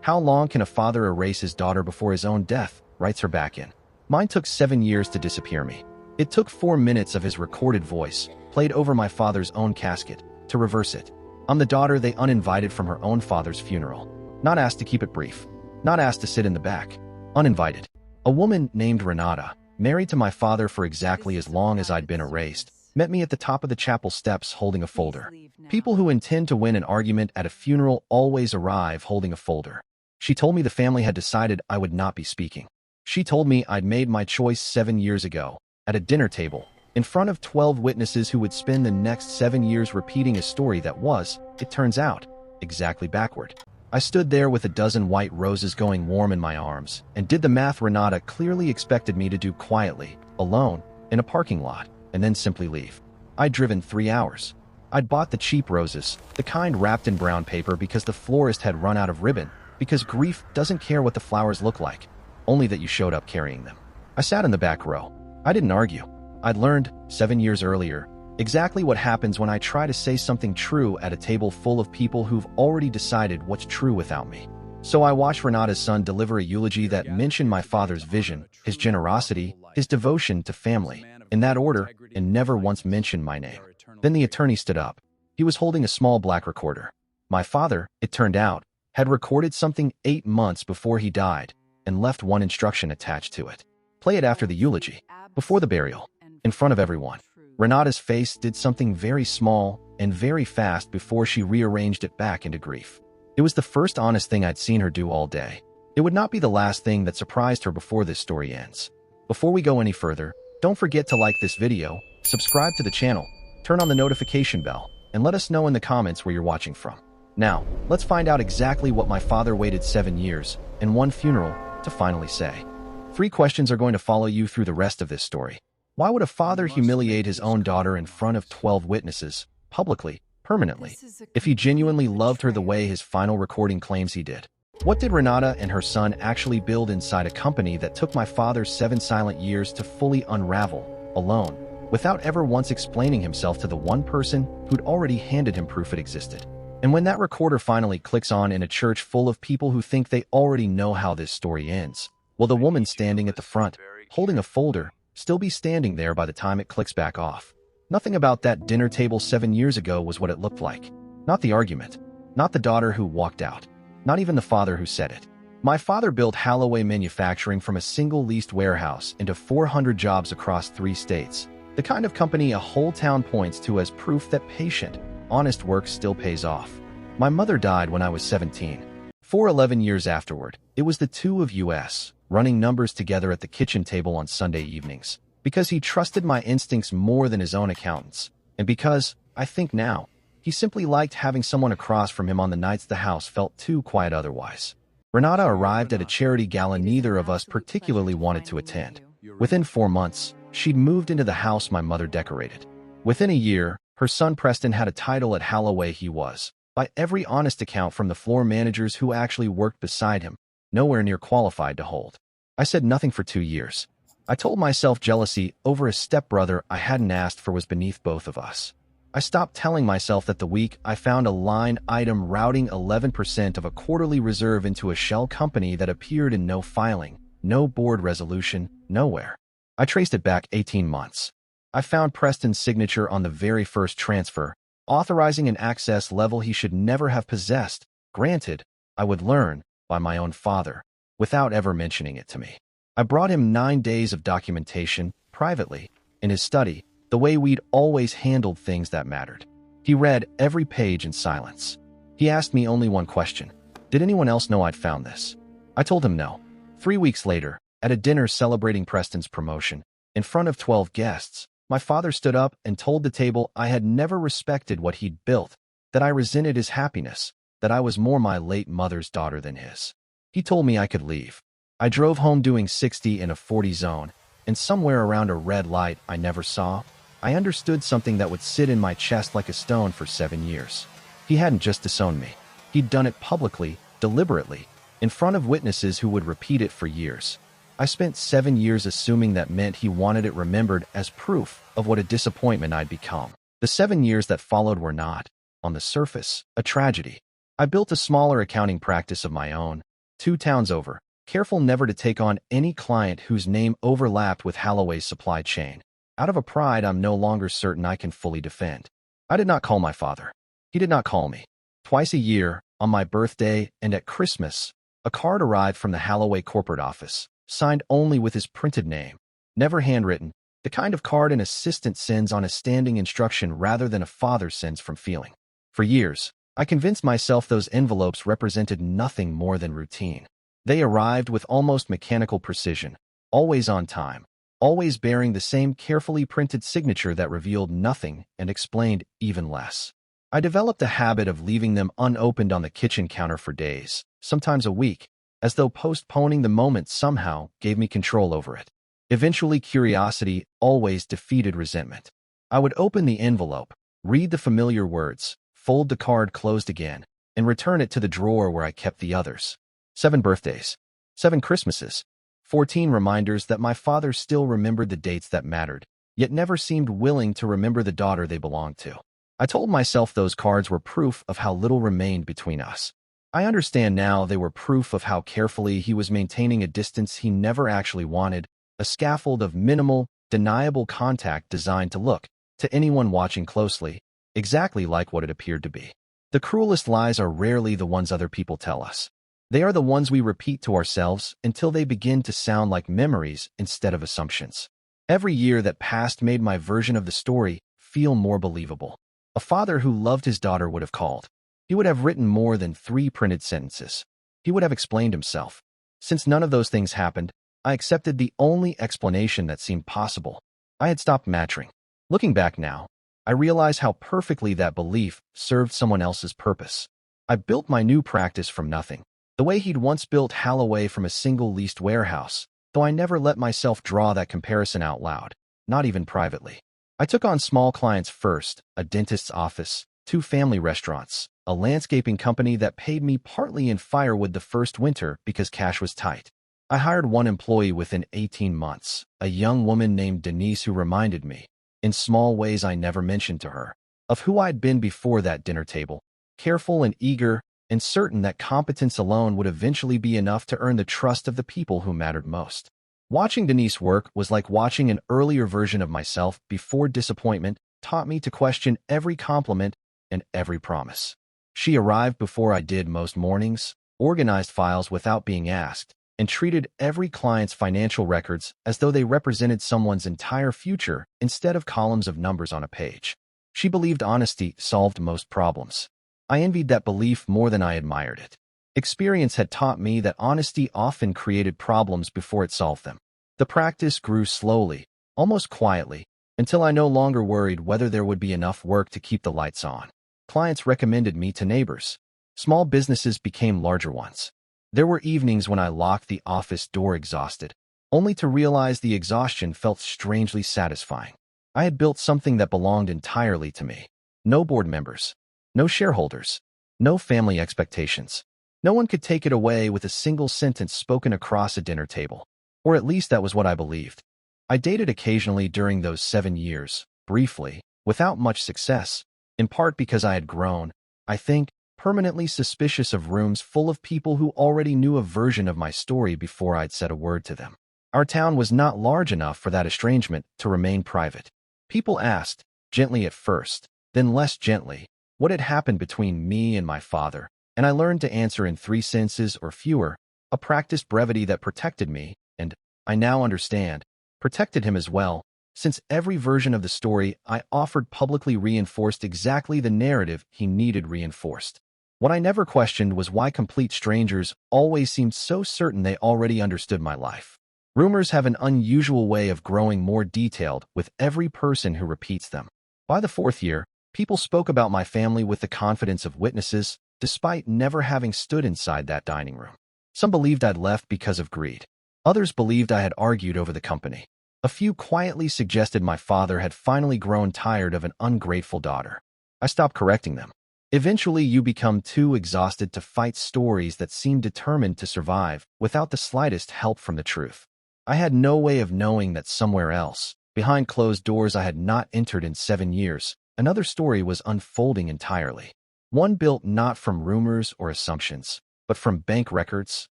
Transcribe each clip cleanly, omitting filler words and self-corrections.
How long can a father erase his daughter before his own death? Writes her back in. Mine took 7 years to disappear me. It took 4 minutes of his recorded voice, played over my father's own casket, to reverse it. I'm the daughter they uninvited from her own father's funeral. Not asked to keep it brief. Not asked to sit in the back. Uninvited. A woman named Renata, married to my father for exactly as long as I'd been erased, met me at the top of the chapel steps holding a folder. People who intend to win an argument at a funeral always arrive holding a folder. She told me the family had decided I would not be speaking. She told me I'd made my choice 7 years ago, at a dinner table, in front of 12 witnesses who would spend the next 7 years repeating a story that was, it turns out, exactly backward. I stood there with a dozen white roses going warm in my arms, and did the math Renata clearly expected me to do quietly, alone, in a parking lot, and then simply leave. I'd driven 3 hours. I'd bought the cheap roses, the kind wrapped in brown paper because the florist had run out of ribbon, because grief doesn't care what the flowers look like, only that you showed up carrying them. I sat in the back row. I didn't argue. I'd learned, 7 years earlier, exactly what happens when I try to say something true at a table full of people who've already decided what's true without me. So I watched Renata's son deliver a eulogy that mentioned my father's vision, his generosity, his devotion to family, in that order, and never once mentioned my name. Then the attorney stood up. He was holding a small black recorder. My father, it turned out, had recorded something 8 months before he died, and left one instruction attached to it. Play it after the eulogy, before the burial, in front of everyone. Renata's face did something very small and very fast before she rearranged it back into grief. It was the first honest thing I'd seen her do all day. It would not be the last thing that surprised her before this story ends. Before we go any further, don't forget to like this video, subscribe to the channel, turn on the notification bell, and let us know in the comments where you're watching from. Now, let's find out exactly what my father waited 7 years and 1 funeral to finally say. 3 questions are going to follow you through the rest of this story. Why would a father humiliate his own daughter in front of 12 witnesses, publicly, permanently, if he genuinely loved her the way his final recording claims he did? What did Renata and her son actually build inside a company that took my father's 7 silent years to fully unravel, alone, without ever once explaining himself to the one person who'd already handed him proof it existed? And when that recorder finally clicks on in a church full of people who think they already know how this story ends, will the woman standing at the front, holding a folder, still be standing there by the time it clicks back off? Nothing about that dinner table 7 years ago was what it looked like. Not the argument. Not the daughter who walked out. Not even the father who said it. My father built Holloway Manufacturing from a single leased warehouse into 400 jobs across 3 states. The kind of company a whole town points to as proof that patient, honest work still pays off. My mother died when I was 17. For 11 years afterward, it was the two of us, running numbers together at the kitchen table on Sunday evenings, because he trusted my instincts more than his own accountants, and because, I think now, he simply liked having someone across from him on the nights the house felt too quiet otherwise. Renata arrived at a charity gala neither of us particularly wanted to attend. Within 4 months, she'd moved into the house my mother decorated. Within a year, her son Preston had a title at Holloway he was, by every honest account from the floor managers who actually worked beside him, nowhere near qualified to hold. I said nothing for 2 years. I told myself jealousy over a stepbrother I hadn't asked for was beneath both of us. I stopped telling myself that the week I found a line item routing 11% of a quarterly reserve into a shell company that appeared in no filing, no board resolution, nowhere. I traced it back 18 months. I found Preston's signature on the very first transfer, authorizing an access level he should never have possessed, granted, I would learn, by my own father, without ever mentioning it to me. I brought him 9 days of documentation, privately, in his study, the way we'd always handled things that mattered. He read every page in silence. He asked me only one question. Did anyone else know I'd found this? I told him no. 3 weeks later, at a dinner celebrating Preston's promotion, in front of 12 guests, my father stood up and told the table I had never respected what he'd built, that I resented his happiness, that I was more my late mother's daughter than his. He told me I could leave. I drove home doing 60 in a 40 zone, and somewhere around a red light I never saw, I understood something that would sit in my chest like a stone for 7 years. He hadn't just disowned me. He'd done it publicly, deliberately, in front of witnesses who would repeat it for years. I spent 7 years assuming that meant he wanted it remembered as proof of what a disappointment I'd become. The 7 years that followed were not, on the surface, a tragedy. I built a smaller accounting practice of my own, 2 towns over, careful never to take on any client whose name overlapped with Holloway's supply chain, out of a pride I'm no longer certain I can fully defend. I did not call my father. He did not call me. Twice a year, on my birthday and at Christmas, a card arrived from the Holloway corporate office, signed only with his printed name, never handwritten, the kind of card an assistant sends on a standing instruction rather than a father sends from feeling. For years, I convinced myself those envelopes represented nothing more than routine. They arrived with almost mechanical precision, always on time, always bearing the same carefully printed signature that revealed nothing and explained even less. I developed a habit of leaving them unopened on the kitchen counter for days, sometimes a week, as though postponing the moment somehow gave me control over it. Eventually, curiosity always defeated resentment. I would open the envelope, read the familiar words, fold the card closed again, and return it to the drawer where I kept the others. 7 birthdays, 7 Christmases, 14 reminders that my father still remembered the dates that mattered, yet never seemed willing to remember the daughter they belonged to. I told myself those cards were proof of how little remained between us. I understand now they were proof of how carefully he was maintaining a distance he never actually wanted, a scaffold of minimal, deniable contact designed to look, to anyone watching closely, exactly like what it appeared to be. The cruelest lies are rarely the ones other people tell us. They are the ones we repeat to ourselves until they begin to sound like memories instead of assumptions. Every year that passed made my version of the story feel more believable. A father who loved his daughter would have called. He would have written more than 3 printed sentences. He would have explained himself. Since none of those things happened, I accepted the only explanation that seemed possible. I had stopped matching. Looking back now, I realize how perfectly that belief served someone else's purpose. I built my new practice from nothing, the way he'd once built Holloway from a single leased warehouse, though I never let myself draw that comparison out loud, not even privately. I took on small clients first, a dentist's office, 2 family restaurants, a landscaping company that paid me partly in firewood the first winter because cash was tight. I hired 1 employee within 18 months, a young woman named Denise who reminded me, in small ways I never mentioned to her, of who I'd been before that dinner table, careful and eager, and certain that competence alone would eventually be enough to earn the trust of the people who mattered most. Watching Denise work was like watching an earlier version of myself before disappointment taught me to question every compliment and every promise. She arrived before I did most mornings, organized files without being asked, and treated every client's financial records as though they represented someone's entire future instead of columns of numbers on a page. She believed honesty solved most problems. I envied that belief more than I admired it. Experience had taught me that honesty often created problems before it solved them. The practice grew slowly, almost quietly, until I no longer worried whether there would be enough work to keep the lights on. Clients recommended me to neighbors. Small businesses became larger ones. There were evenings when I locked the office door exhausted, only to realize the exhaustion felt strangely satisfying. I had built something that belonged entirely to me. No board members, no shareholders, no family expectations. No one could take it away with a single sentence spoken across a dinner table. Or at least that was what I believed. I dated occasionally during those 7 years, briefly, without much success, in part because I had grown, I think, permanently suspicious of rooms full of people who already knew a version of my story before I'd said a word to them. Our town was not large enough for that estrangement to remain private. People asked, gently at first, then less gently, what had happened between me and my father, and I learned to answer in 3 sentences or fewer, a practiced brevity that protected me, and, I now understand, protected him as well, since every version of the story I offered publicly reinforced exactly the narrative he needed reinforced. What I never questioned was why complete strangers always seemed so certain they already understood my life. Rumors have an unusual way of growing more detailed with every person who repeats them. By the 4th year, people spoke about my family with the confidence of witnesses, despite never having stood inside that dining room. Some believed I'd left because of greed. Others believed I had argued over the company. A few quietly suggested my father had finally grown tired of an ungrateful daughter. I stopped correcting them. Eventually, you become too exhausted to fight stories that seem determined to survive without the slightest help from the truth. I had no way of knowing that somewhere else, behind closed doors I had not entered in 7 years, another story was unfolding entirely. One built not from rumors or assumptions, but from bank records,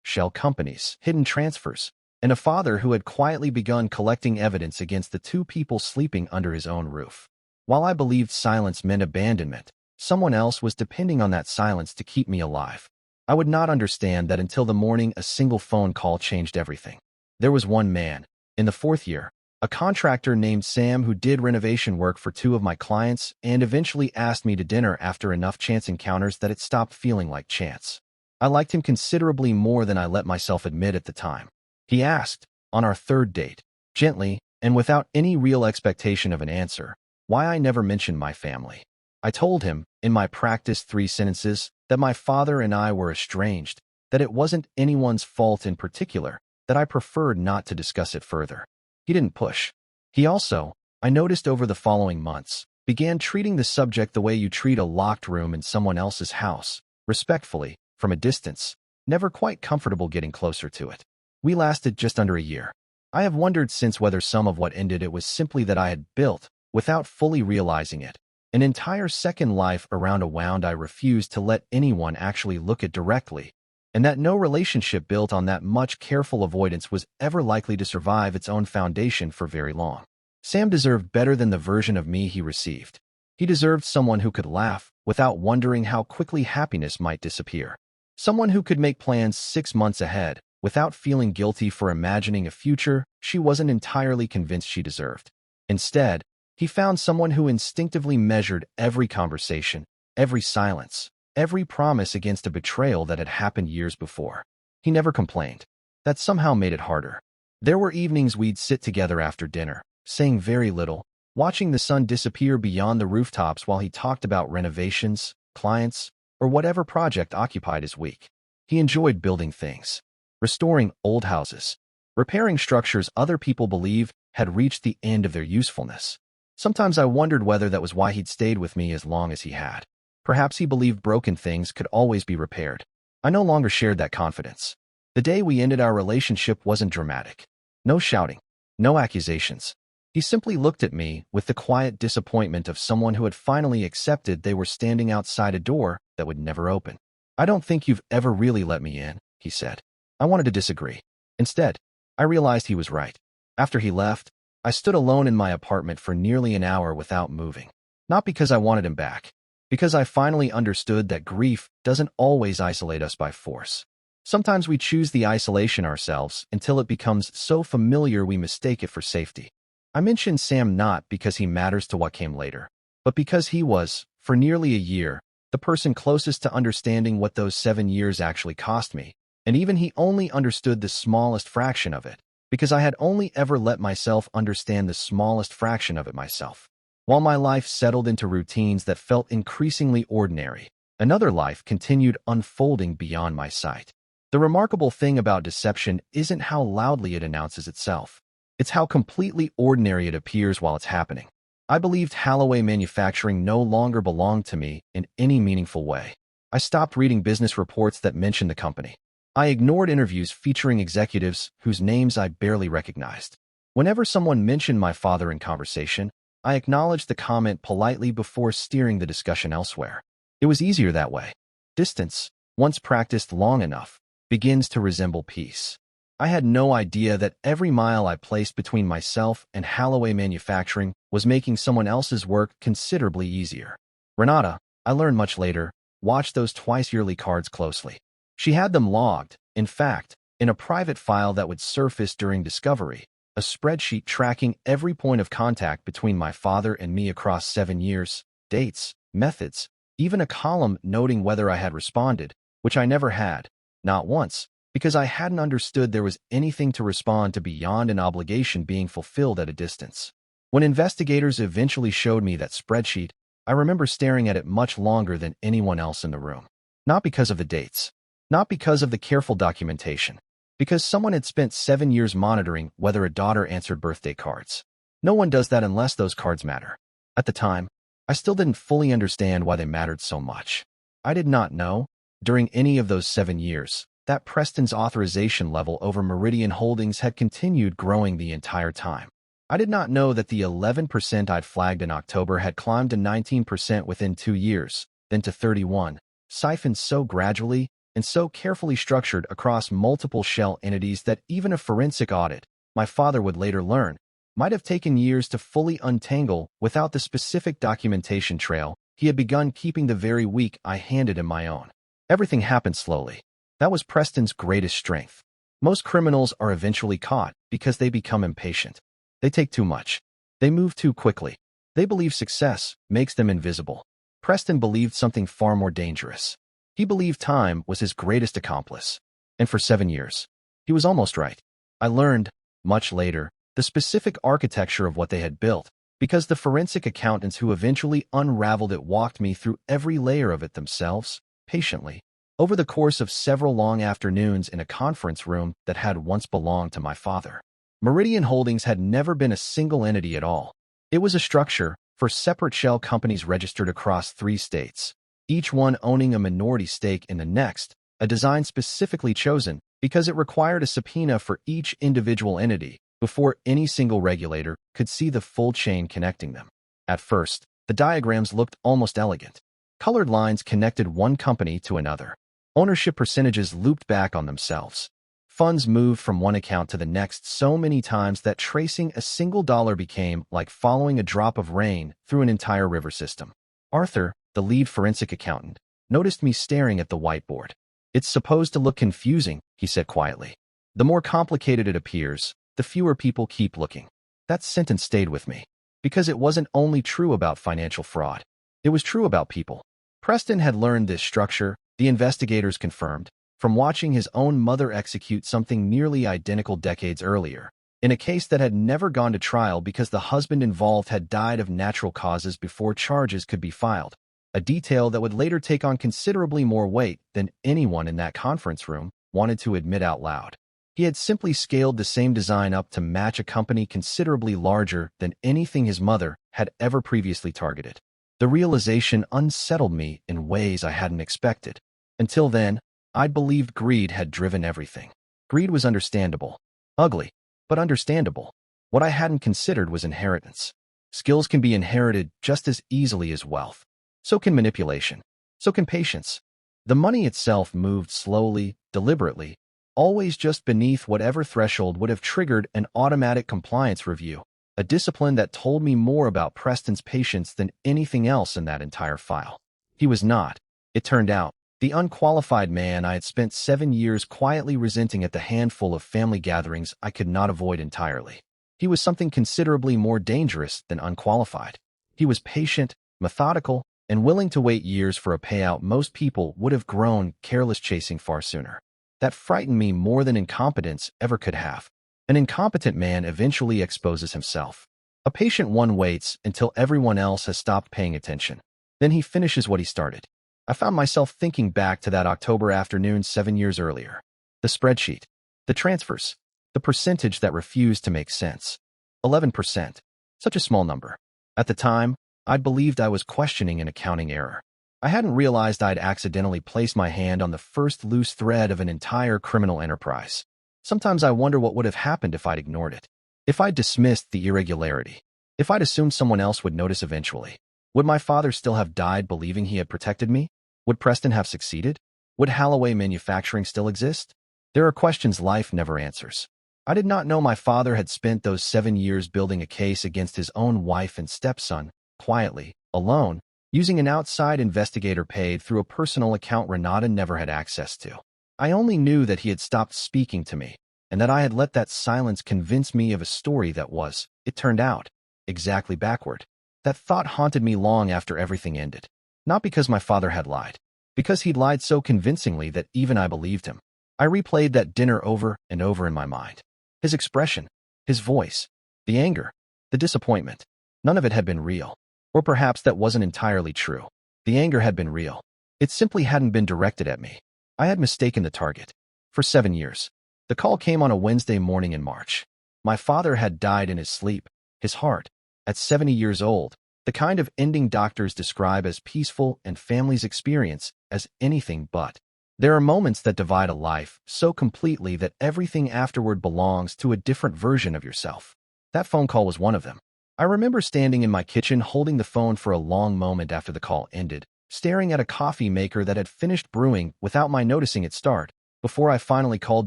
shell companies, hidden transfers, and a father who had quietly begun collecting evidence against the two people sleeping under his own roof. While I believed silence meant abandonment, someone else was depending on that silence to keep me alive. I would not understand that until the morning a single phone call changed everything. There was one man, in the fourth year, a contractor named Sam who did renovation work for two of my clients and eventually asked me to dinner after enough chance encounters that it stopped feeling like chance. I liked him considerably more than I let myself admit at the time. He asked, on our third date, gently and without any real expectation of an answer, why I never mentioned my family. I told him, in my practiced 3 sentences, that my father and I were estranged, that it wasn't anyone's fault in particular, that I preferred not to discuss it further. He didn't push. He also, I noticed over the following months, began treating the subject the way you treat a locked room in someone else's house, respectfully, from a distance, never quite comfortable getting closer to it. We lasted just under a year. I have wondered since whether some of what ended it was simply that I had built, without fully realizing it, an entire second life around a wound I refused to let anyone actually look at directly, and that no relationship built on that much careful avoidance was ever likely to survive its own foundation for very long. Sam deserved better than the version of me he received. He deserved someone who could laugh without wondering how quickly happiness might disappear. Someone who could make plans 6 months ahead without feeling guilty for imagining a future she wasn't entirely convinced she deserved. Instead, he found someone who instinctively measured every conversation, every silence, every promise against a betrayal that had happened years before. He never complained. That somehow made it harder. There were evenings we'd sit together after dinner, saying very little, watching the sun disappear beyond the rooftops while he talked about renovations, clients, or whatever project occupied his week. He enjoyed building things, restoring old houses, repairing structures other people believe had reached the end of their usefulness. Sometimes I wondered whether that was why he'd stayed with me as long as he had. Perhaps he believed broken things could always be repaired. I no longer shared that confidence. The day we ended our relationship wasn't dramatic. No shouting, no accusations. He simply looked at me with the quiet disappointment of someone who had finally accepted they were standing outside a door that would never open. "I don't think you've ever really let me in," he said. I wanted to disagree. Instead, I realized he was right. After he left, I stood alone in my apartment for nearly an hour without moving. Not because I wanted him back, because I finally understood that grief doesn't always isolate us by force. Sometimes we choose the isolation ourselves until it becomes so familiar we mistake it for safety. I mention Sam not because he matters to what came later, but because he was, for nearly a year, the person closest to understanding what those 7 years actually cost me, and even he only understood the smallest fraction of it, because I had only ever let myself understand the smallest fraction of it myself. While my life settled into routines that felt increasingly ordinary, another life continued unfolding beyond my sight. The remarkable thing about deception isn't how loudly it announces itself. It's how completely ordinary it appears while it's happening. I believed Holloway Manufacturing no longer belonged to me in any meaningful way. I stopped reading business reports that mentioned the company. I ignored interviews featuring executives whose names I barely recognized. Whenever someone mentioned my father in conversation, I acknowledged the comment politely before steering the discussion elsewhere. It was easier that way. Distance, once practiced long enough, begins to resemble peace. I had no idea that every mile I placed between myself and Holloway Manufacturing was making someone else's work considerably easier. Renata, I learned much later, watched those twice-yearly cards closely. She had them logged, in fact, in a private file that would surface during discovery, a spreadsheet tracking every point of contact between my father and me across 7 years, dates, methods, even a column noting whether I had responded, which I never had, not once, because I hadn't understood there was anything to respond to beyond an obligation being fulfilled at a distance. When investigators eventually showed me that spreadsheet, I remember staring at it much longer than anyone else in the room. Not because of the dates. Not because of the careful documentation. Because someone had spent 7 years monitoring whether a daughter answered birthday cards. No one does that unless those cards matter. At the time, I still didn't fully understand why they mattered so much. I did not know, during any of those 7 years, that Preston's authorization level over Meridian Holdings had continued growing the entire time. I did not know that the 11% I'd flagged in October had climbed to 19% within 2 years, then to 31%, siphoned so gradually and so carefully structured across multiple shell entities that even a forensic audit, my father would later learn, might have taken years to fully untangle without the specific documentation trail he had begun keeping the very week I handed him my own. Everything happened slowly. That was Preston's greatest strength. Most criminals are eventually caught because they become impatient. They take too much. They move too quickly. They believe success makes them invisible. Preston believed something far more dangerous. He believed time was his greatest accomplice. And for 7 years, he was almost right. I learned, much later, the specific architecture of what they had built, because the forensic accountants who eventually unraveled it walked me through every layer of it themselves, patiently, over the course of several long afternoons in a conference room that had once belonged to my father. Meridian Holdings had never been a single entity at all. It was a structure for separate shell companies registered across 3 states, each one owning a minority stake in the next, a design specifically chosen because it required a subpoena for each individual entity before any single regulator could see the full chain connecting them. At first, the diagrams looked almost elegant. Colored lines connected one company to another. Ownership percentages looped back on themselves. Funds moved from one account to the next so many times that tracing a single dollar became like following a drop of rain through an entire river system. Arthur, the lead forensic accountant, noticed me staring at the whiteboard. "It's supposed to look confusing," he said quietly. "The more complicated it appears, the fewer people keep looking." That sentence stayed with me, because it wasn't only true about financial fraud. It was true about people. Preston had learned this structure, the investigators confirmed, from watching his own mother execute something nearly identical decades earlier, in a case that had never gone to trial because the husband involved had died of natural causes before charges could be filed, a detail that would later take on considerably more weight than anyone in that conference room wanted to admit out loud. He had simply scaled the same design up to match a company considerably larger than anything his mother had ever previously targeted. The realization unsettled me in ways I hadn't expected. Until then, I'd believed greed had driven everything. Greed was understandable. Ugly, but understandable. What I hadn't considered was inheritance. Skills can be inherited just as easily as wealth. So can manipulation. So can patience. The money itself moved slowly, deliberately, always just beneath whatever threshold would have triggered an automatic compliance review, a discipline that told me more about Preston's patience than anything else in that entire file. He was not, it turned out, the unqualified man I had spent 7 years quietly resenting at the handful of family gatherings I could not avoid entirely. He was something considerably more dangerous than unqualified. He was patient, methodical, and willing to wait years for a payout most people would have grown careless chasing far sooner. That frightened me more than incompetence ever could have. An incompetent man eventually exposes himself. A patient one waits until everyone else has stopped paying attention. Then he finishes what he started. I found myself thinking back to that October afternoon 7 years earlier. The spreadsheet. The transfers. The percentage that refused to make sense. 11%. Such a small number. At the time, I'd believed I was questioning an accounting error. I hadn't realized I'd accidentally placed my hand on the first loose thread of an entire criminal enterprise. Sometimes I wonder what would have happened if I'd ignored it. If I'd dismissed the irregularity. If I'd assumed someone else would notice eventually. Would my father still have died believing he had protected me? Would Preston have succeeded? Would Halloway Manufacturing still exist? There are questions life never answers. I did not know my father had spent those 7 years building a case against his own wife and stepson, quietly, alone, using an outside investigator paid through a personal account Renata never had access to. I only knew that he had stopped speaking to me, and that I had let that silence convince me of a story that was, it turned out, exactly backward. That thought haunted me long after everything ended. Not because my father had lied, because he'd lied so convincingly that even I believed him. I replayed that dinner over and over in my mind. His expression, his voice, the anger, the disappointment. None of it had been real. Or perhaps that wasn't entirely true. The anger had been real. It simply hadn't been directed at me. I had mistaken the target. For 7 years. The call came on a Wednesday morning in March. My father had died in his sleep, his heart, at 70 years old, the kind of ending doctors describe as peaceful and families experience as anything but. There are moments that divide a life so completely that everything afterward belongs to a different version of yourself. That phone call was one of them. I remember standing in my kitchen holding the phone for a long moment after the call ended, staring at a coffee maker that had finished brewing without my noticing it start, before I finally called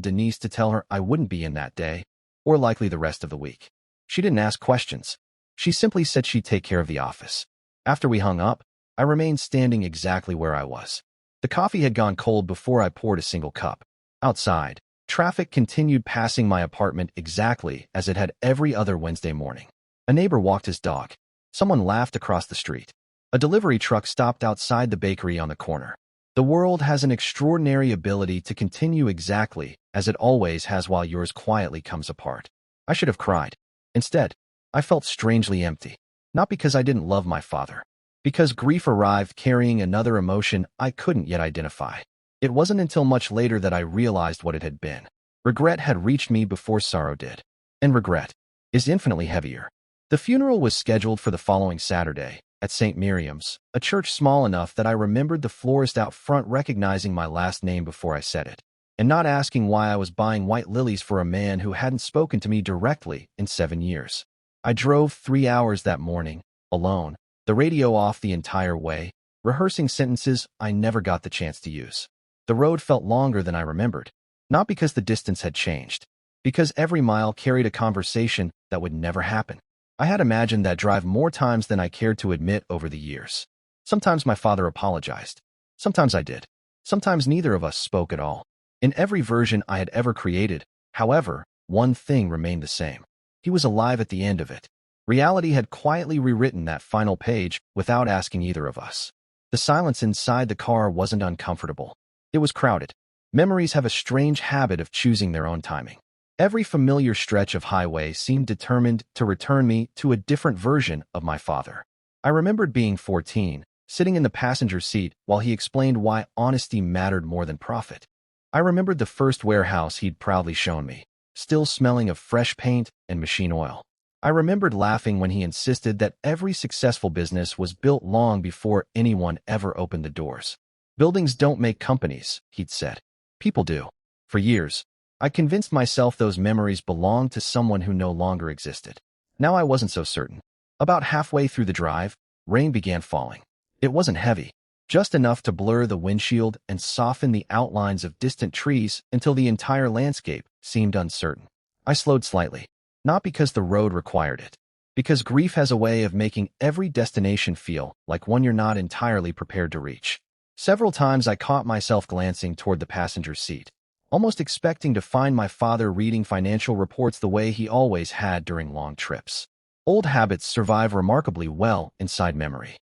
Denise to tell her I wouldn't be in that day, or likely the rest of the week. She didn't ask questions. She simply said she'd take care of the office. After we hung up, I remained standing exactly where I was. The coffee had gone cold before I poured a single cup. Outside, traffic continued passing my apartment exactly as it had every other Wednesday morning. A neighbor walked his dog. Someone laughed across the street. A delivery truck stopped outside the bakery on the corner. The world has an extraordinary ability to continue exactly as it always has while yours quietly comes apart. I should have cried. Instead, I felt strangely empty. Not because I didn't love my father. Because grief arrived carrying another emotion I couldn't yet identify. It wasn't until much later that I realized what it had been. Regret had reached me before sorrow did. And regret is infinitely heavier. The funeral was scheduled for the following Saturday, at St. Miriam's, a church small enough that I remembered the florist out front recognizing my last name before I said it, and not asking why I was buying white lilies for a man who hadn't spoken to me directly in 7 years. I drove 3 hours that morning, alone, the radio off the entire way, rehearsing sentences I never got the chance to use. The road felt longer than I remembered, not because the distance had changed, because every mile carried a conversation that would never happen. I had imagined that drive more times than I cared to admit over the years. Sometimes my father apologized. Sometimes I did. Sometimes neither of us spoke at all. In every version I had ever created, however, one thing remained the same. He was alive at the end of it. Reality had quietly rewritten that final page without asking either of us. The silence inside the car wasn't uncomfortable. It was crowded. Memories have a strange habit of choosing their own timing. Every familiar stretch of highway seemed determined to return me to a different version of my father. I remembered being 14, sitting in the passenger seat while he explained why honesty mattered more than profit. I remembered the first warehouse he'd proudly shown me, still smelling of fresh paint and machine oil. I remembered laughing when he insisted that every successful business was built long before anyone ever opened the doors. Buildings don't make companies, he'd said. People do. For years, I convinced myself those memories belonged to someone who no longer existed. Now I wasn't so certain. About halfway through the drive, rain began falling. It wasn't heavy, just enough to blur the windshield and soften the outlines of distant trees until the entire landscape seemed uncertain. I slowed slightly, not because the road required it, because grief has a way of making every destination feel like one you're not entirely prepared to reach. Several times I caught myself glancing toward the passenger seat, almost expecting to find my father reading financial reports the way he always had during long trips. Old habits survive remarkably well inside memory.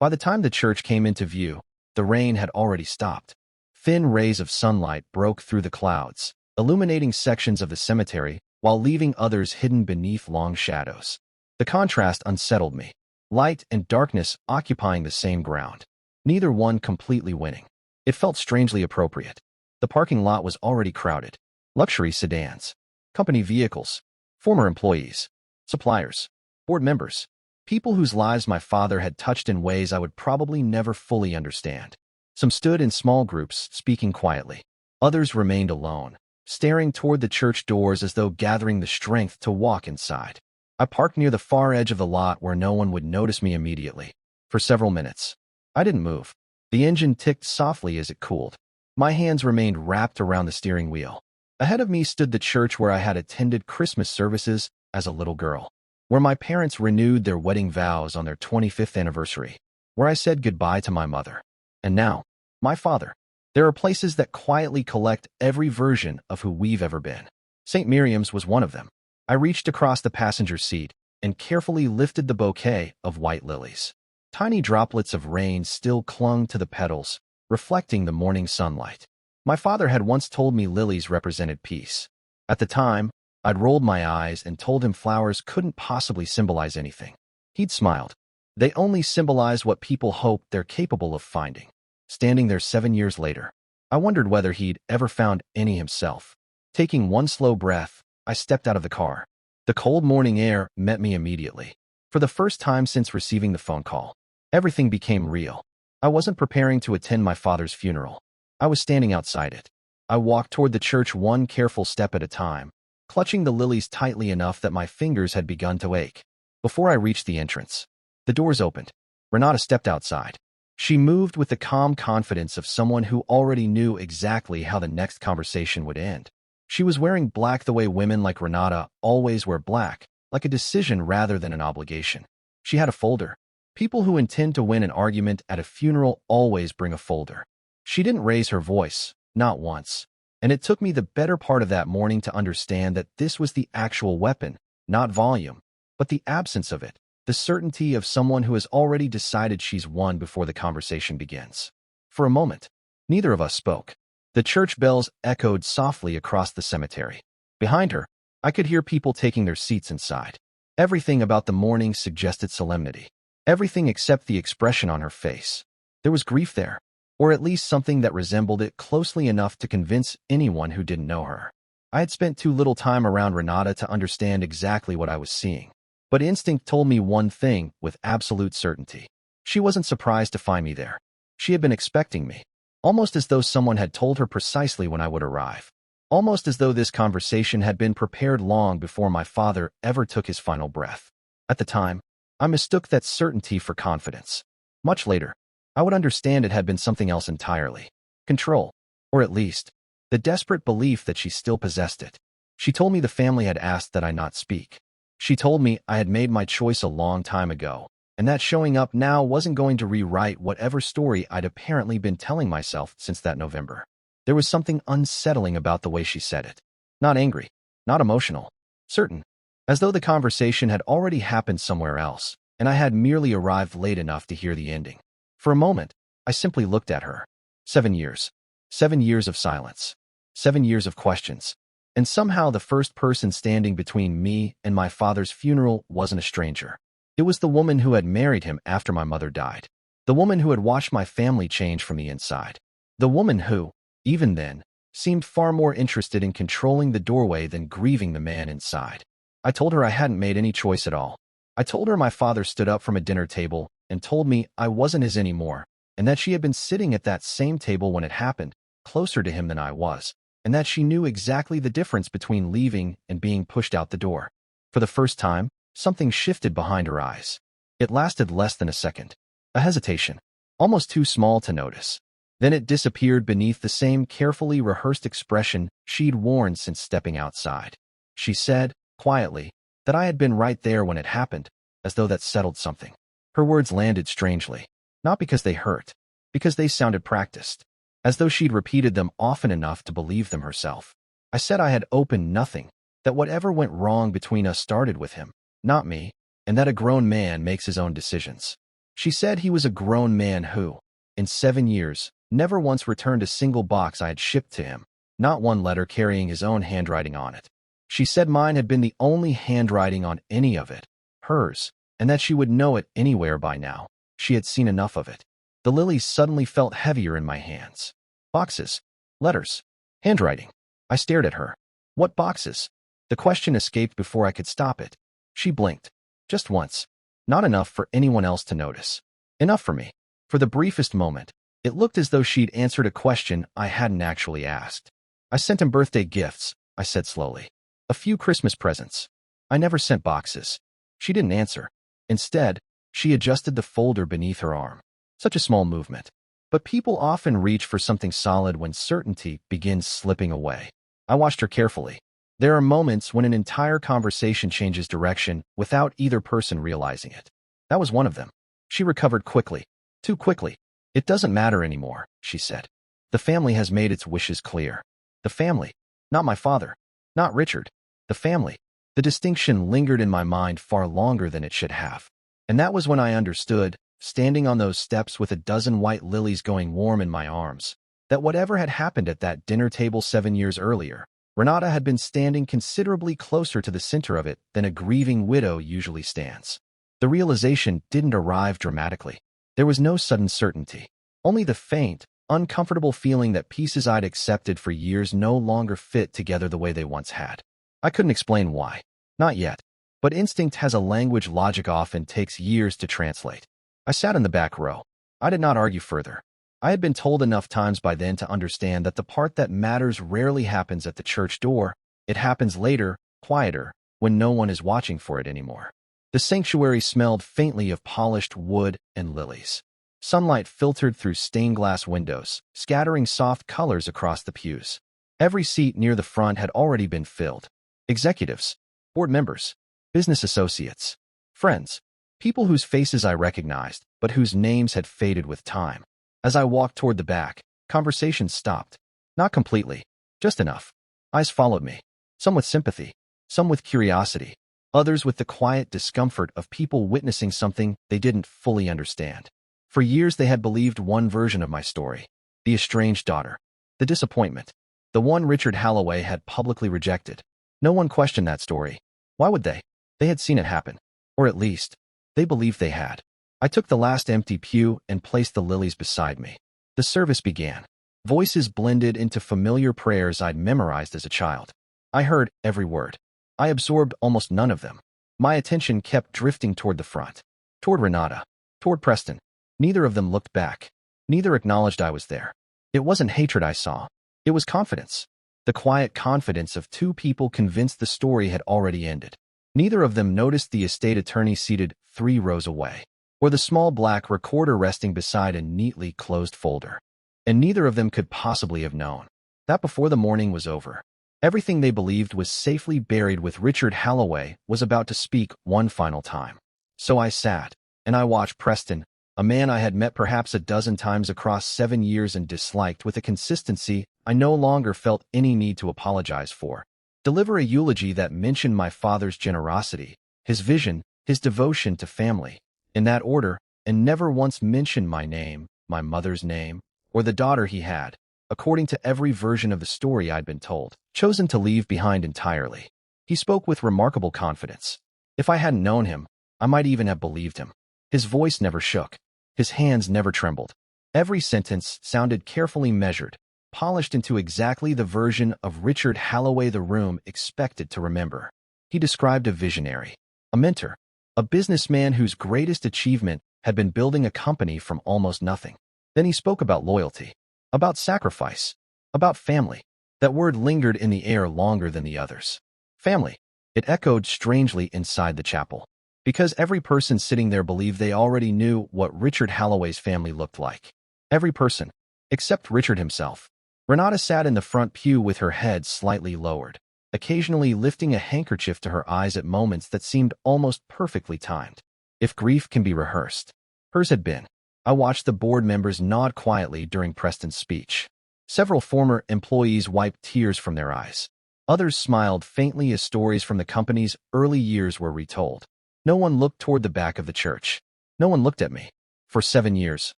By the time the church came into view, the rain had already stopped. Thin rays of sunlight broke through the clouds, illuminating sections of the cemetery while leaving others hidden beneath long shadows. The contrast unsettled me, light and darkness occupying the same ground, neither one completely winning. It felt strangely appropriate. The parking lot was already crowded. Luxury sedans, company vehicles, former employees, suppliers, board members, people whose lives my father had touched in ways I would probably never fully understand. Some stood in small groups, speaking quietly. Others remained alone, staring toward the church doors as though gathering the strength to walk inside. I parked near the far edge of the lot where no one would notice me immediately. For several minutes, I didn't move. The engine ticked softly as it cooled. My hands remained wrapped around the steering wheel. Ahead of me stood the church where I had attended Christmas services as a little girl, where my parents renewed their wedding vows on their 25th anniversary, where I said goodbye to my mother. And now, my father. There are places that quietly collect every version of who we've ever been. St. Miriam's was one of them. I reached across the passenger seat and carefully lifted the bouquet of white lilies. Tiny droplets of rain still clung to the petals, reflecting the morning sunlight. My father had once told me lilies represented peace. At the time, I'd rolled my eyes and told him flowers couldn't possibly symbolize anything. He'd smiled. They only symbolize what people hope they're capable of finding. Standing there 7 years later, I wondered whether he'd ever found any himself. Taking one slow breath, I stepped out of the car. The cold morning air met me immediately. For the first time since receiving the phone call, everything became real. I wasn't preparing to attend my father's funeral. I was standing outside it. I walked toward the church one careful step at a time, clutching the lilies tightly enough that my fingers had begun to ache. Before I reached the entrance, the doors opened. Renata stepped outside. She moved with the calm confidence of someone who already knew exactly how the next conversation would end. She was wearing black the way women like Renata always wear black, like a decision rather than an obligation. She had a folder. People who intend to win an argument at a funeral always bring a folder. She didn't raise her voice, not once. And it took me the better part of that morning to understand that this was the actual weapon, not volume, but the absence of it, the certainty of someone who has already decided she's won before the conversation begins. For a moment, neither of us spoke. The church bells echoed softly across the cemetery. Behind her, I could hear people taking their seats inside. Everything about the morning suggested solemnity. Everything except the expression on her face. There was grief there, or at least something that resembled it closely enough to convince anyone who didn't know her. I had spent too little time around Renata to understand exactly what I was seeing. But instinct told me one thing with absolute certainty. She wasn't surprised to find me there. She had been expecting me, almost as though someone had told her precisely when I would arrive. Almost as though this conversation had been prepared long before my father ever took his final breath. At the time, I mistook that certainty for confidence. Much later, I would understand it had been something else entirely. Control, or at least, the desperate belief that she still possessed it. She told me the family had asked that I not speak. She told me I had made my choice a long time ago, and that showing up now wasn't going to rewrite whatever story I'd apparently been telling myself since that November. There was something unsettling about the way she said it. Not angry, not emotional, certain, as though the conversation had already happened somewhere else, and I had merely arrived late enough to hear the ending. For a moment, I simply looked at her. 7 years. 7 years of silence. 7 years of questions. And somehow the first person standing between me and my father's funeral wasn't a stranger. It was the woman who had married him after my mother died. The woman who had watched my family change from the inside. The woman who, even then, seemed far more interested in controlling the doorway than grieving the man inside. I told her I hadn't made any choice at all. I told her my father stood up from a dinner table and told me I wasn't his anymore, and that she had been sitting at that same table when it happened, closer to him than I was, and that she knew exactly the difference between leaving and being pushed out the door. For the first time, something shifted behind her eyes. It lasted less than a second. A hesitation, almost too small to notice. Then it disappeared beneath the same carefully rehearsed expression she'd worn since stepping outside. She said, quietly, that I had been right there when it happened, as though that settled something. Her words landed strangely, not because they hurt, because they sounded practiced, as though she'd repeated them often enough to believe them herself. I said I had opened nothing, that whatever went wrong between us started with him, not me, and that a grown man makes his own decisions. She said he was a grown man who, in 7 years, never once returned a single box I had shipped to him, not one letter carrying his own handwriting on it. She said mine had been the only handwriting on any of it, hers, and that she would know it anywhere by now. She had seen enough of it. The lilies suddenly felt heavier in my hands. Boxes. Letters. Handwriting. I stared at her. What boxes? The question escaped before I could stop it. She blinked. Just once. Not enough for anyone else to notice. Enough for me. For the briefest moment, it looked as though she'd answered a question I hadn't actually asked. I sent him birthday gifts, I said slowly. A few Christmas presents. I never sent boxes. She didn't answer. Instead, she adjusted the folder beneath her arm. Such a small movement. But people often reach for something solid when certainty begins slipping away. I watched her carefully. There are moments when an entire conversation changes direction without either person realizing it. That was one of them. She recovered quickly. Too quickly. It doesn't matter anymore, she said. The family has made its wishes clear. The family. Not my father. Not Richard. The family. The distinction lingered in my mind far longer than it should have. And that was when I understood, standing on those steps with a dozen white lilies going warm in my arms, that whatever had happened at that dinner table 7 years earlier, Renata had been standing considerably closer to the center of it than a grieving widow usually stands. The realization didn't arrive dramatically. There was no sudden certainty, only the faint, uncomfortable feeling that pieces I'd accepted for years no longer fit together the way they once had. I couldn't explain why. Not yet. But instinct has a language logic often takes years to translate. I sat in the back row. I did not argue further. I had been told enough times by then to understand that the part that matters rarely happens at the church door. It happens later, quieter, when no one is watching for it anymore. The sanctuary smelled faintly of polished wood and lilies. Sunlight filtered through stained glass windows, scattering soft colors across the pews. Every seat near the front had already been filled. Executives, board members, business associates, friends, people whose faces I recognized, but whose names had faded with time. As I walked toward the back, conversations stopped. Not completely, just enough. Eyes followed me, some with sympathy, some with curiosity, others with the quiet discomfort of people witnessing something they didn't fully understand. For years they had believed one version of my story, the estranged daughter, the disappointment, the one Richard Halloway had publicly rejected. No one questioned that story. Why would they? They had seen it happen. Or at least, they believed they had. I took the last empty pew and placed the lilies beside me. The service began. Voices blended into familiar prayers I'd memorized as a child. I heard every word. I absorbed almost none of them. My attention kept drifting toward the front, toward Renata, toward Preston. Neither of them looked back. Neither acknowledged I was there. It wasn't hatred I saw. It was confidence. The quiet confidence of two people convinced the story had already ended. Neither of them noticed the estate attorney seated 3 rows away, or the small black recorder resting beside a neatly closed folder. And neither of them could possibly have known that before the morning was over, everything they believed was safely buried with Richard Halloway was about to speak one final time. So I sat, and I watched Preston, a man I had met perhaps a dozen times across 7 years and disliked with a consistency I no longer felt any need to apologize for, deliver a eulogy that mentioned my father's generosity, his vision, his devotion to family, in that order, and never once mentioned my name, my mother's name, or the daughter he had, according to every version of the story I'd been told, chosen to leave behind entirely. He spoke with remarkable confidence. If I hadn't known him, I might even have believed him. His voice never shook. His hands never trembled. Every sentence sounded carefully measured, polished into exactly the version of Richard Halloway the room expected to remember. He described a visionary, a mentor, a businessman whose greatest achievement had been building a company from almost nothing. Then he spoke about loyalty, about sacrifice, about family. That word lingered in the air longer than the others. Family. It echoed strangely inside the chapel, because every person sitting there believed they already knew what Richard Halloway's family looked like. Every person, except Richard himself. Renata sat in the front pew with her head slightly lowered, occasionally lifting a handkerchief to her eyes at moments that seemed almost perfectly timed. If grief can be rehearsed, hers had been. I watched the board members nod quietly during Preston's speech. Several former employees wiped tears from their eyes. Others smiled faintly as stories from the company's early years were retold. No one looked toward the back of the church. No one looked at me. For 7 years,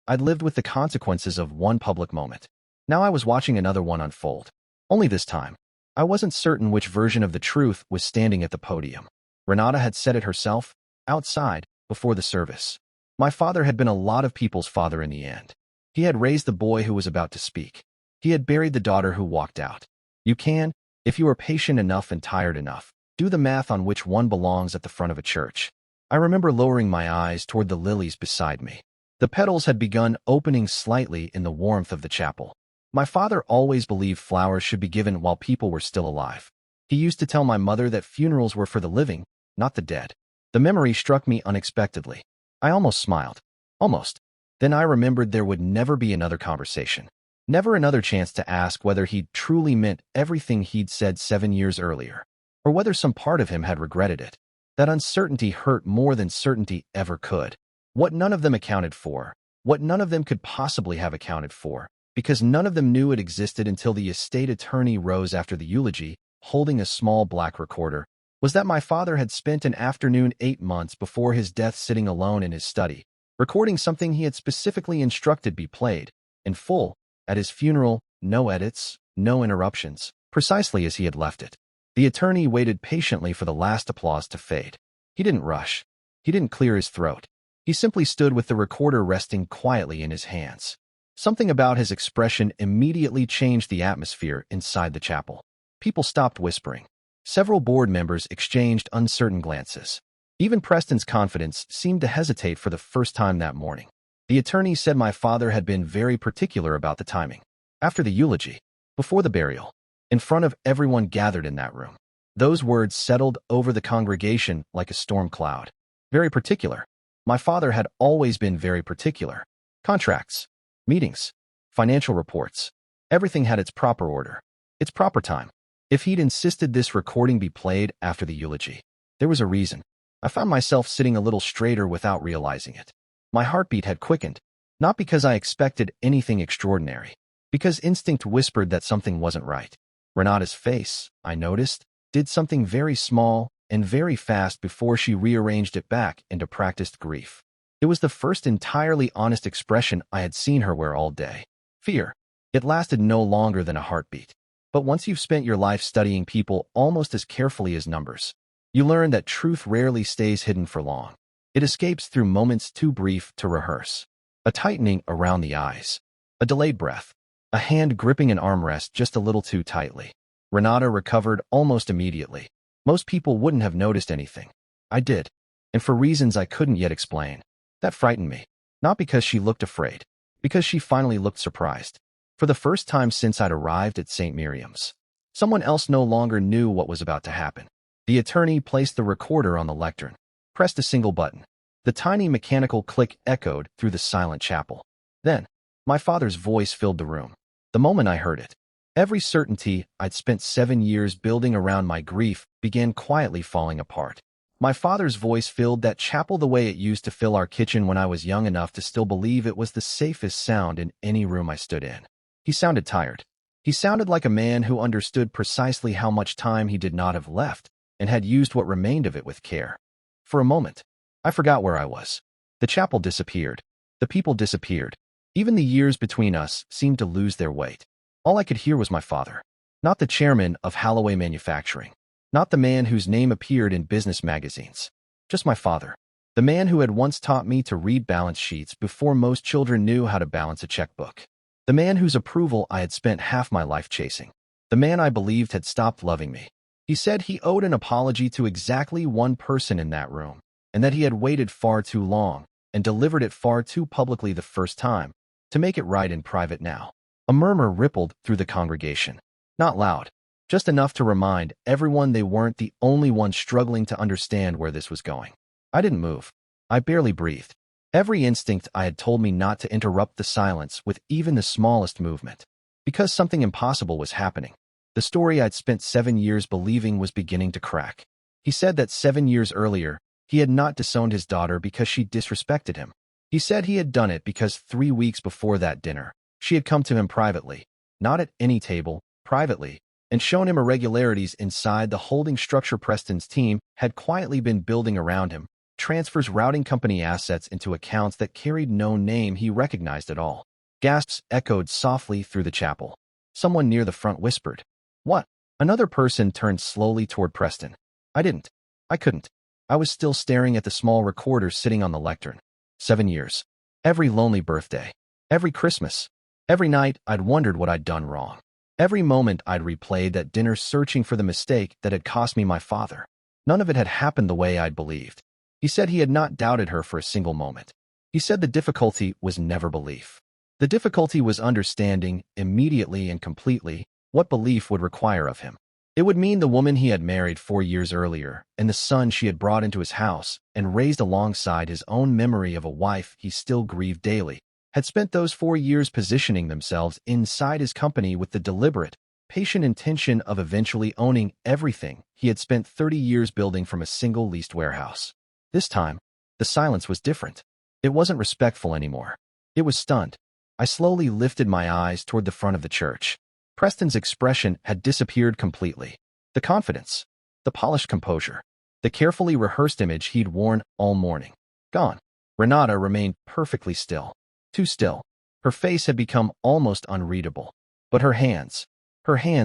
I'd lived with the consequences of one public moment. Now I was watching another one unfold. Only this time, I wasn't certain which version of the truth was standing at the podium. Renata had said it herself, outside, before the service. My father had been a lot of people's father in the end. He had raised the boy who was about to speak. He had buried the daughter who walked out. You can, if you are patient enough and tired enough, do the math on which one belongs at the front of a church. I remember lowering my eyes toward the lilies beside me. The petals had begun opening slightly in the warmth of the chapel. My father always believed flowers should be given while people were still alive. He used to tell my mother that funerals were for the living, not the dead. The memory struck me unexpectedly. I almost smiled. Almost. Then I remembered there would never be another conversation. Never another chance to ask whether he'd truly meant everything he'd said 7 years earlier, or whether some part of him had regretted it. That uncertainty hurt more than certainty ever could. What none of them accounted for, what none of them could possibly have accounted for, because none of them knew it existed until the estate attorney rose after the eulogy, holding a small black recorder, was that my father had spent an afternoon 8 months before his death sitting alone in his study, recording something he had specifically instructed be played, in full, at his funeral, no edits, no interruptions, precisely as he had left it. The attorney waited patiently for the last applause to fade. He didn't rush. He didn't clear his throat. He simply stood with the recorder resting quietly in his hands. Something about his expression immediately changed the atmosphere inside the chapel. People stopped whispering. Several board members exchanged uncertain glances. Even Preston's confidence seemed to hesitate for the first time that morning. The attorney said my father had been very particular about the timing. After the eulogy, before the burial, in front of everyone gathered in that room. Those words settled over the congregation like a storm cloud. Very particular. My father had always been very particular. Contracts, meetings, financial reports. Everything had its proper order, its proper time. If he'd insisted this recording be played after the eulogy, there was a reason. I found myself sitting a little straighter without realizing it. My heartbeat had quickened, not because I expected anything extraordinary, because instinct whispered that something wasn't right. Renata's face, I noticed, did something very small and very fast before she rearranged it back into practiced grief. It was the first entirely honest expression I had seen her wear all day. Fear. It lasted no longer than a heartbeat. But once you've spent your life studying people almost as carefully as numbers, you learn that truth rarely stays hidden for long. It escapes through moments too brief to rehearse. A tightening around the eyes, a delayed breath, a hand gripping an armrest just a little too tightly. Renata recovered almost immediately. Most people wouldn't have noticed anything. I did, and for reasons I couldn't yet explain. That frightened me, not because she looked afraid, because she finally looked surprised. For the first time since I'd arrived at St. Miriam's, someone else no longer knew what was about to happen. The attorney placed the recorder on the lectern, pressed a single button. The tiny mechanical click echoed through the silent chapel. Then, my father's voice filled the room. The moment I heard it, every certainty I'd spent 7 years building around my grief began quietly falling apart. My father's voice filled that chapel the way it used to fill our kitchen when I was young enough to still believe it was the safest sound in any room I stood in. He sounded tired. He sounded like a man who understood precisely how much time he did not have left and had used what remained of it with care. For a moment, I forgot where I was. The chapel disappeared. The people disappeared. Even the years between us seemed to lose their weight. All I could hear was my father. Not the chairman of Holloway Manufacturing. Not the man whose name appeared in business magazines. Just my father. The man who had once taught me to read balance sheets before most children knew how to balance a checkbook. The man whose approval I had spent half my life chasing. The man I believed had stopped loving me. He said he owed an apology to exactly one person in that room, and that he had waited far too long and delivered it far too publicly the first time to make it right in private now. A murmur rippled through the congregation. Not loud, just enough to remind everyone they weren't the only ones struggling to understand where this was going. I didn't move. I barely breathed. Every instinct I had told me not to interrupt the silence with even the smallest movement. Because something impossible was happening. The story I'd spent 7 years believing was beginning to crack. He said that 7 years earlier, he had not disowned his daughter because she disrespected him. He said he had done it because 3 weeks before that dinner, she had come to him privately, not at any table, privately, and shown him irregularities inside the holding structure Preston's team had quietly been building around him, transfers routing company assets into accounts that carried no name he recognized at all. Gasps echoed softly through the chapel. Someone near the front whispered, "What?" Another person turned slowly toward Preston. I didn't. I couldn't. I was still staring at the small recorder sitting on the lectern. 7 years. Every lonely birthday. Every Christmas. Every night I'd wondered what I'd done wrong. Every moment I'd replayed that dinner searching for the mistake that had cost me my father. None of it had happened the way I'd believed. He said he had not doubted her for a single moment. He said the difficulty was never belief. The difficulty was understanding, immediately and completely, what belief would require of him. It would mean the woman he had married 4 years earlier and the son she had brought into his house and raised alongside his own memory of a wife he still grieved daily, had spent those 4 years positioning themselves inside his company with the deliberate, patient intention of eventually owning everything he had spent 30 years building from a single leased warehouse. This time, the silence was different. It wasn't respectful anymore. It was stunned. I slowly lifted my eyes toward the front of the church. Preston's expression had disappeared completely. The confidence, the polished composure, the carefully rehearsed image he'd worn all morning. Gone. Renata remained perfectly still. Too still. Her face had become almost unreadable. But her hands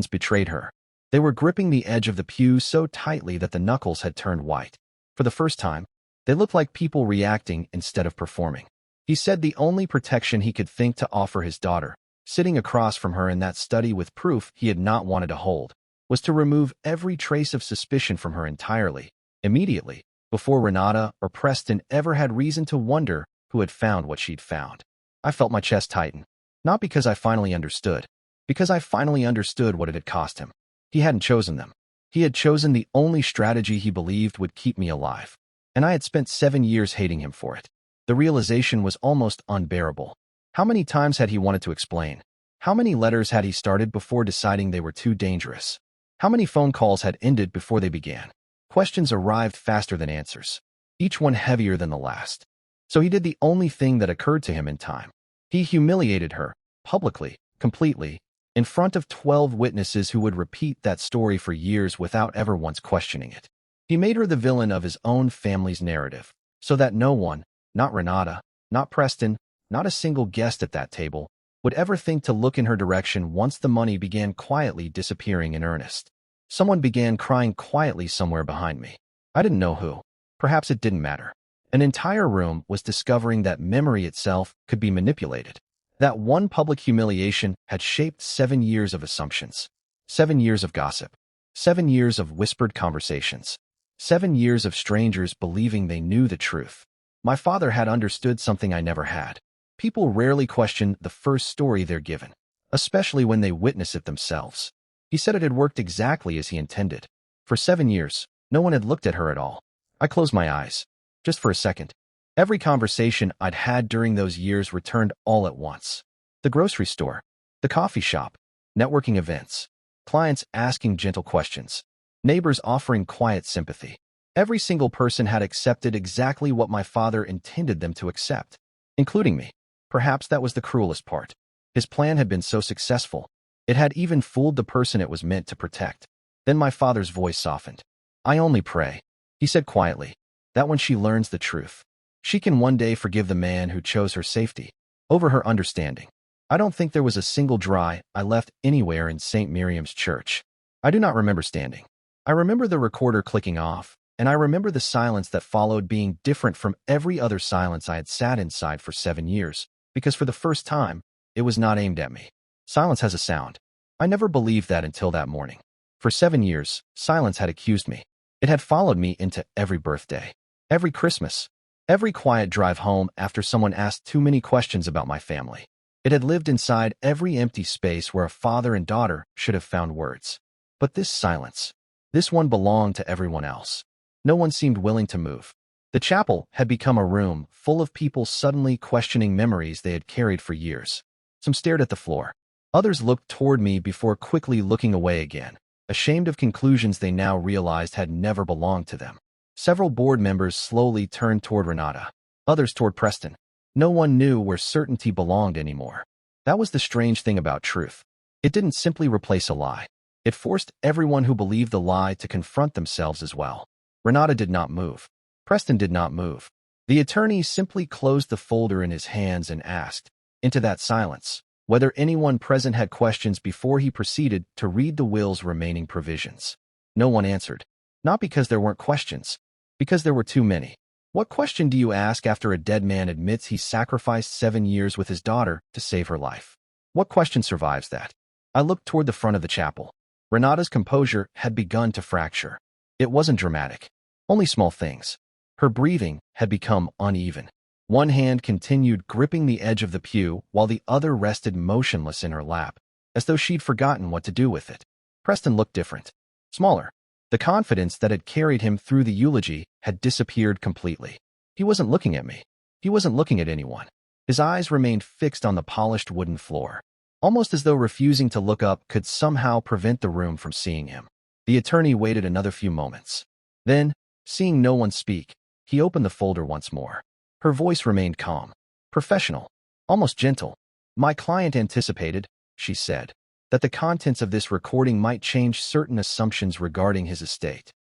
betrayed her. They were gripping the edge of the pew so tightly that the knuckles had turned white. For the first time, they looked like people reacting instead of performing. He said the only protection he could think to offer his daughter, sitting across from her in that study with proof he had not wanted to hold, was to remove every trace of suspicion from her entirely, immediately, before Renata or Preston ever had reason to wonder who had found what she'd found. I felt my chest tighten, not because I finally understood, because I finally understood what it had cost him. He hadn't chosen them. He had chosen the only strategy he believed would keep me alive, and I had spent 7 years hating him for it. The realization was almost unbearable. How many times had he wanted to explain? How many letters had he started before deciding they were too dangerous? How many phone calls had ended before they began? Questions arrived faster than answers, each one heavier than the last. So he did the only thing that occurred to him in time. He humiliated her, publicly, completely, in front of 12 witnesses who would repeat that story for years without ever once questioning it. He made her the villain of his own family's narrative, so that no one, not Renata, not Preston, not a single guest at that table, would ever think to look in her direction once the money began quietly disappearing in earnest. Someone began crying quietly somewhere behind me. I didn't know who. Perhaps it didn't matter. An entire room was discovering that memory itself could be manipulated. That one public humiliation had shaped 7 years of assumptions, 7 years of gossip, 7 years of whispered conversations, 7 years of strangers believing they knew the truth. My father had understood something I never had. People rarely question the first story they're given, especially when they witness it themselves. He said it had worked exactly as he intended. For 7 years, no one had looked at her at all. I closed my eyes, just for a second. Every conversation I'd had during those years returned all at once. The grocery store, the coffee shop, networking events, clients asking gentle questions, neighbors offering quiet sympathy. Every single person had accepted exactly what my father intended them to accept, including me. Perhaps that was the cruelest part. His plan had been so successful. It had even fooled the person it was meant to protect. Then my father's voice softened. I only pray, he said quietly, that when she learns the truth, she can one day forgive the man who chose her safety over her understanding. I don't think there was a single dry eye left anywhere in St. Miriam's Church. I do not remember standing. I remember the recorder clicking off, and I remember the silence that followed being different from every other silence I had sat inside for 7 years, because for the first time, it was not aimed at me. Silence has a sound. I never believed that until that morning. For 7 years, silence had accused me. It had followed me into every birthday, every Christmas, every quiet drive home after someone asked too many questions about my family. It had lived inside every empty space where a father and daughter should have found words. But this silence, this one belonged to everyone else. No one seemed willing to move. The chapel had become a room full of people suddenly questioning memories they had carried for years. Some stared at the floor. Others looked toward me before quickly looking away again, ashamed of conclusions they now realized had never belonged to them. Several board members slowly turned toward Renata, others toward Preston. No one knew where certainty belonged anymore. That was the strange thing about truth. It didn't simply replace a lie. It forced everyone who believed the lie to confront themselves as well. Renata did not move. Preston did not move. The attorney simply closed the folder in his hands and asked, into that silence, whether anyone present had questions before he proceeded to read the will's remaining provisions. No one answered. Not because there weren't questions, because there were too many. What question do you ask after a dead man admits he sacrificed 7 years with his daughter to save her life? What question survives that? I looked toward the front of the chapel. Renata's composure had begun to fracture. It wasn't dramatic. Only small things. Her breathing had become uneven. One hand continued gripping the edge of the pew while the other rested motionless in her lap, as though she'd forgotten what to do with it. Preston looked different. Smaller. The confidence that had carried him through the eulogy had disappeared completely. He wasn't looking at me. He wasn't looking at anyone. His eyes remained fixed on the polished wooden floor, almost as though refusing to look up could somehow prevent the room from seeing him. The attorney waited another few moments. Then, seeing no one speak, he opened the folder once more. Her voice remained calm, professional, almost gentle. My client anticipated, she said, that the contents of this recording might change certain assumptions regarding his estate.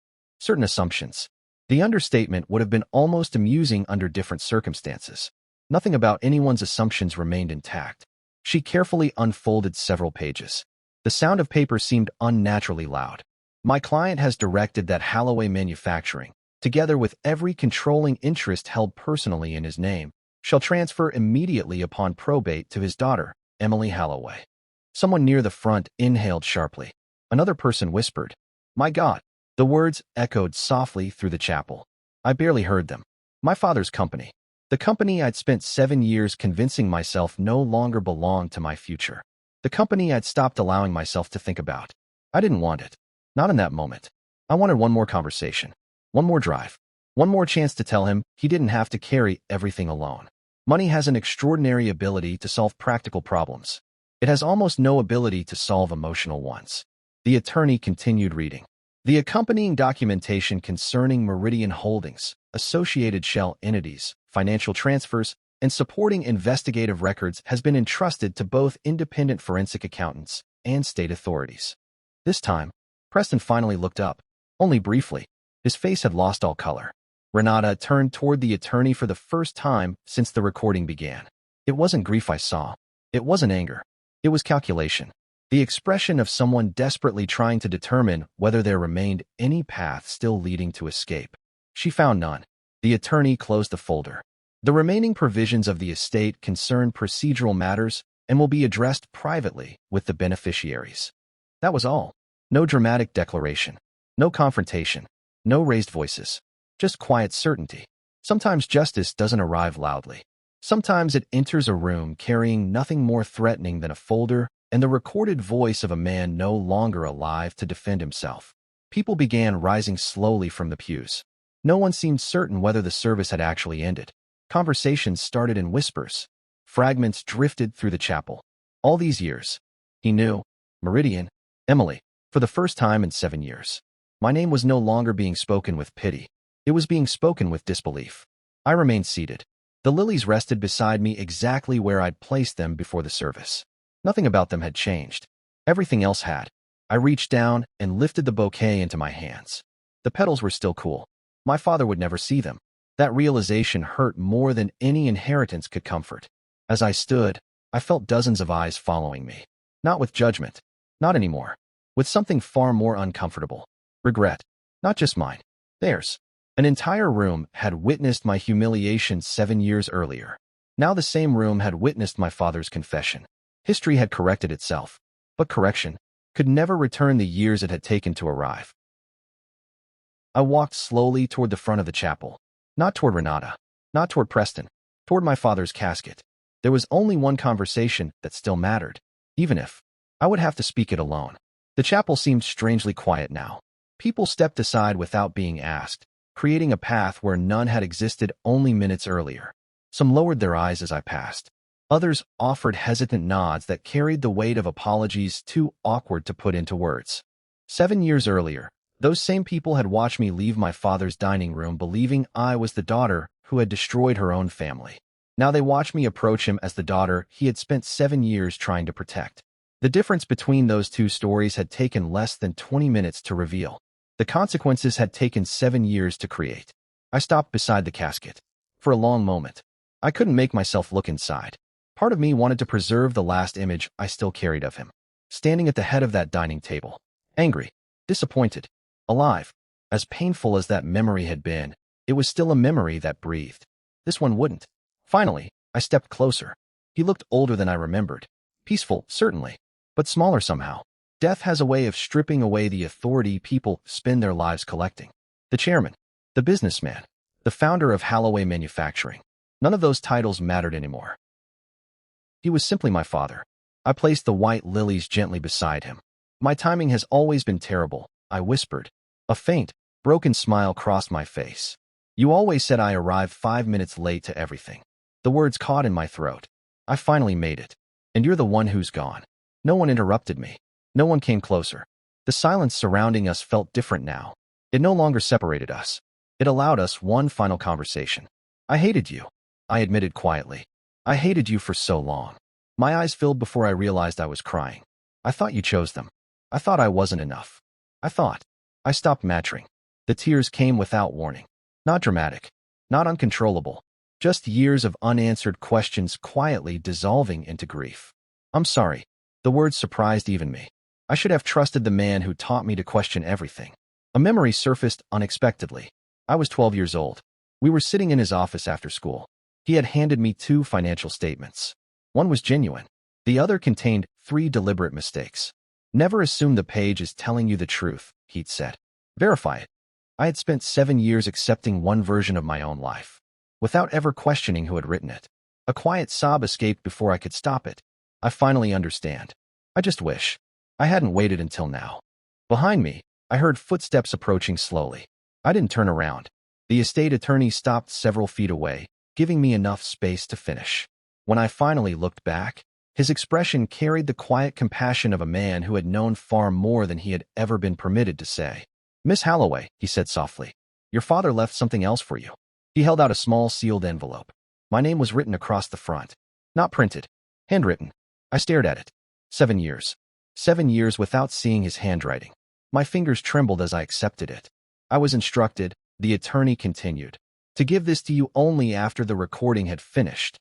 Certain assumptions. The understatement would have been almost amusing under different circumstances. Nothing about anyone's assumptions remained intact. She carefully unfolded several pages. The sound of paper seemed unnaturally loud. My client has directed that Holloway Manufacturing, together with every controlling interest held personally in his name, shall transfer immediately upon probate to his daughter, Emily Holloway. Someone near the front inhaled sharply. Another person whispered, "My God." The words echoed softly through the chapel. I barely heard them. My father's company. The company I'd spent 7 years convincing myself no longer belonged to my future. The company I'd stopped allowing myself to think about. I didn't want it. Not in that moment. I wanted one more conversation. One more drive. One more chance to tell him he didn't have to carry everything alone. Money has an extraordinary ability to solve practical problems. It has almost no ability to solve emotional ones. The attorney continued reading. The accompanying documentation concerning Meridian Holdings, associated shell entities, financial transfers, and supporting investigative records has been entrusted to both independent forensic accountants and state authorities. This time, Preston finally looked up, only briefly. His face had lost all color. Renata turned toward the attorney for the first time since the recording began. It wasn't grief I saw. It wasn't anger. It was calculation. The expression of someone desperately trying to determine whether there remained any path still leading to escape. She found none. The attorney closed the folder. The remaining provisions of the estate concern procedural matters and will be addressed privately with the beneficiaries. That was all. No dramatic declaration. No confrontation. No raised voices. Just quiet certainty. Sometimes justice doesn't arrive loudly. Sometimes it enters a room carrying nothing more threatening than a folder and the recorded voice of a man no longer alive to defend himself. People began rising slowly from the pews. No one seemed certain whether the service had actually ended. Conversations started in whispers. Fragments drifted through the chapel. All these years, he knew, Meridian, Emily, for the first time in 7 years. My name was no longer being spoken with pity. It was being spoken with disbelief. I remained seated. The lilies rested beside me exactly where I'd placed them before the service. Nothing about them had changed. Everything else had. I reached down and lifted the bouquet into my hands. The petals were still cool. My father would never see them. That realization hurt more than any inheritance could comfort. As I stood, I felt dozens of eyes following me. Not with judgment. Not anymore. With something far more uncomfortable. Regret. Not just mine. Theirs. An entire room had witnessed my humiliation 7 years earlier. Now the same room had witnessed my father's confession. History had corrected itself. But correction could never return the years it had taken to arrive. I walked slowly toward the front of the chapel. Not toward Renata. Not toward Preston. Toward my father's casket. There was only one conversation that still mattered. Even if I would have to speak it alone. The chapel seemed strangely quiet now. People stepped aside without being asked, creating a path where none had existed only minutes earlier. Some lowered their eyes as I passed. Others offered hesitant nods that carried the weight of apologies too awkward to put into words. 7 years earlier, those same people had watched me leave my father's dining room believing I was the daughter who had destroyed her own family. Now they watched me approach him as the daughter he had spent 7 years trying to protect. The difference between those two stories had taken less than 20 minutes to reveal. The consequences had taken 7 years to create. I stopped beside the casket. For a long moment, I couldn't make myself look inside. Part of me wanted to preserve the last image I still carried of him. Standing at the head of that dining table. Angry. Disappointed. Alive. As painful as that memory had been, it was still a memory that breathed. This one wouldn't. Finally, I stepped closer. He looked older than I remembered. Peaceful, certainly, but smaller somehow. Death has a way of stripping away the authority people spend their lives collecting. The chairman, the businessman, the founder of Halloway Manufacturing. None of those titles mattered anymore. He was simply my father. I placed the white lilies gently beside him. My timing has always been terrible, I whispered. A faint, broken smile crossed my face. You always said I arrived 5 minutes late to everything. The words caught in my throat. I finally made it. And you're the one who's gone. No one interrupted me. No one came closer. The silence surrounding us felt different now. It no longer separated us. It allowed us one final conversation. I hated you, I admitted quietly. I hated you for so long. My eyes filled before I realized I was crying. I thought you chose them. I thought I wasn't enough. I stopped matching. The tears came without warning. Not dramatic. Not uncontrollable. Just years of unanswered questions quietly dissolving into grief. I'm sorry. The words surprised even me. I should have trusted the man who taught me to question everything. A memory surfaced unexpectedly. I was 12 years old. We were sitting in his office after school. He had handed me 2 financial statements. One was genuine. The other contained 3 deliberate mistakes. Never assume the page is telling you the truth, he'd said. Verify it. I had spent 7 years accepting one version of my own life, without ever questioning who had written it. A quiet sob escaped before I could stop it. I finally understand. I just wish I hadn't waited until now. Behind me, I heard footsteps approaching slowly. I didn't turn around. The estate attorney stopped several feet away, giving me enough space to finish. When I finally looked back, his expression carried the quiet compassion of a man who had known far more than he had ever been permitted to say. "Miss Holloway," he said softly, "your father left something else for you." He held out a small sealed envelope. My name was written across the front. Not printed. Handwritten. I stared at it. 7 years. 7 years without seeing his handwriting. My fingers trembled as I accepted it. "I was instructed," the attorney continued, "to give this to you only after the recording had finished."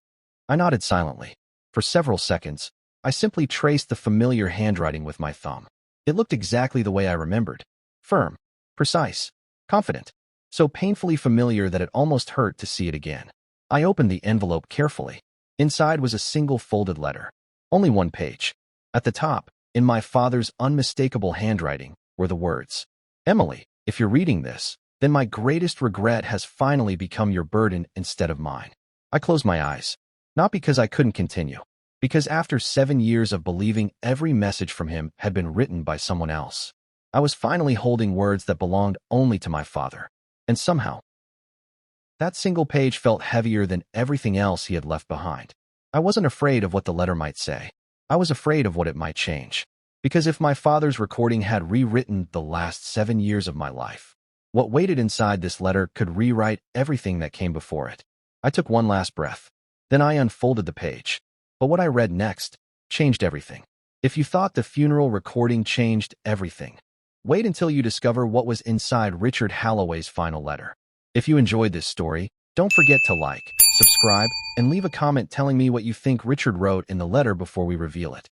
I nodded silently. For several seconds, I simply traced the familiar handwriting with my thumb. It looked exactly the way I remembered. Firm. Precise. Confident. So painfully familiar that it almost hurt to see it again. I opened the envelope carefully. Inside was a single folded letter. Only one page. At the top, in my father's unmistakable handwriting, were the words, "Emily, if you're reading this, then my greatest regret has finally become your burden instead of mine." I closed my eyes. Not because I couldn't continue. Because after 7 years of believing every message from him had been written by someone else, I was finally holding words that belonged only to my father. And somehow, that single page felt heavier than everything else he had left behind. I wasn't afraid of what the letter might say. I was afraid of what it might change. Because if my father's recording had rewritten the last 7 years of my life, what waited inside this letter could rewrite everything that came before it. I took one last breath. Then I unfolded the page. But what I read next changed everything. If you thought the funeral recording changed everything, wait until you discover what was inside Richard Holloway's final letter. If you enjoyed this story, don't forget to like, subscribe, and leave a comment telling me what you think Richard wrote in the letter before we reveal it.